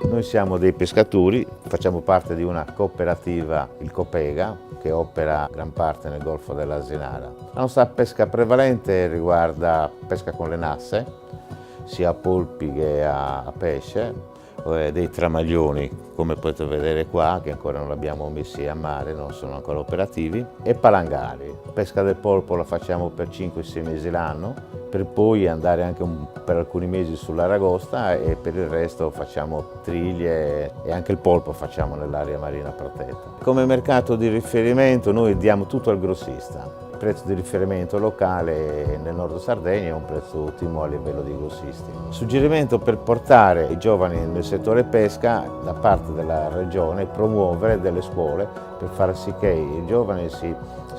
Noi siamo dei pescatori, facciamo parte di una cooperativa, il Copega, che opera gran parte nel Golfo dell'Asinara. La nostra pesca prevalente riguarda pesca con le nasse, sia a polpi che a pesce, dei tramaglioni, come potete vedere qua, che ancora non abbiamo messi a mare, non sono ancora operativi, e palangari. Pesca del polpo la facciamo per 5-6 mesi l'anno, per poi andare anche per alcuni mesi sull'aragosta e per il resto facciamo triglie e anche il polpo facciamo nell'area marina protetta. Come mercato di riferimento noi diamo tutto al grossista. Il prezzo di riferimento locale nel nord Sardegna è un prezzo ottimo a livello di grossisti. Suggerimento per portare i giovani nel settore pesca da parte della regione, promuovere delle scuole per far sì che i giovani si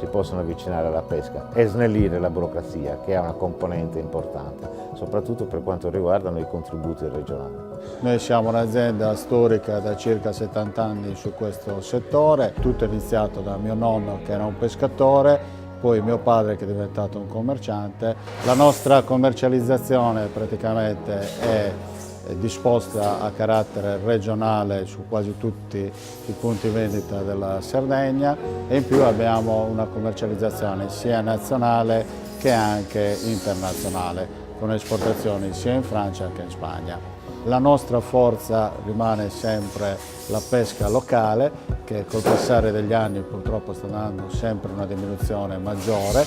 possano avvicinare alla pesca e snellire la burocrazia, che è una componente importante, soprattutto per quanto riguardano i contributi regionali. Noi siamo un'azienda storica da circa 70 anni su questo settore, tutto è iniziato da mio nonno che era un pescatore, poi mio padre che è diventato un commerciante. La nostra commercializzazione praticamente è disposta a carattere regionale su quasi tutti i punti vendita della Sardegna e in più abbiamo una commercializzazione sia nazionale che anche internazionale, con esportazioni sia in Francia che in Spagna. La nostra forza rimane sempre la pesca locale, che col passare degli anni purtroppo sta dando sempre una diminuzione maggiore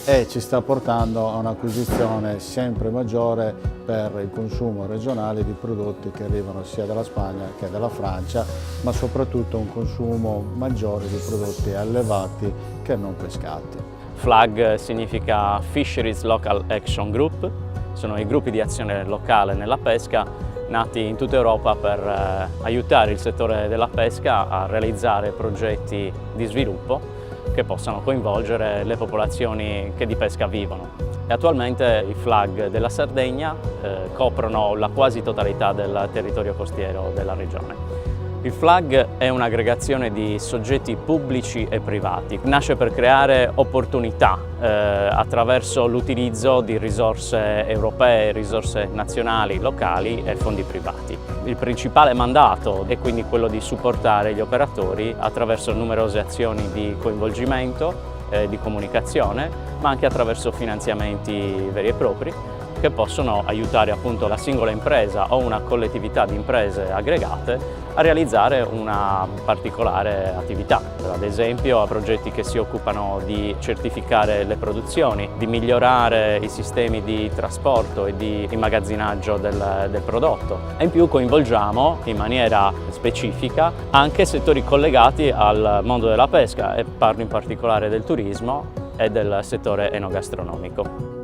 e ci sta portando a un'acquisizione sempre maggiore per il consumo regionale di prodotti che arrivano sia dalla Spagna che dalla Francia, ma soprattutto un consumo maggiore di prodotti allevati che non pescati. FLAG significa Fisheries Local Action Group, sono i gruppi di azione locale nella pesca nati in tutta Europa per aiutare il settore della pesca a realizzare progetti di sviluppo che possano coinvolgere le popolazioni che di pesca vivono. E attualmente i FLAG della Sardegna coprono la quasi totalità del territorio costiero della regione. Il FLAG è un'aggregazione di soggetti pubblici e privati. Nasce per creare opportunità attraverso l'utilizzo di risorse europee, risorse nazionali, locali e fondi privati. Il principale mandato è quindi quello di supportare gli operatori attraverso numerose azioni di coinvolgimento, di comunicazione, ma anche attraverso finanziamenti veri e propri che possono aiutare appunto la singola impresa o una collettività di imprese aggregate a realizzare una particolare attività. Ad esempio a progetti che si occupano di certificare le produzioni, di migliorare i sistemi di trasporto e di immagazzinaggio del prodotto. E in più coinvolgiamo in maniera specifica anche settori collegati al mondo della pesca e parlo in particolare del turismo e del settore enogastronomico.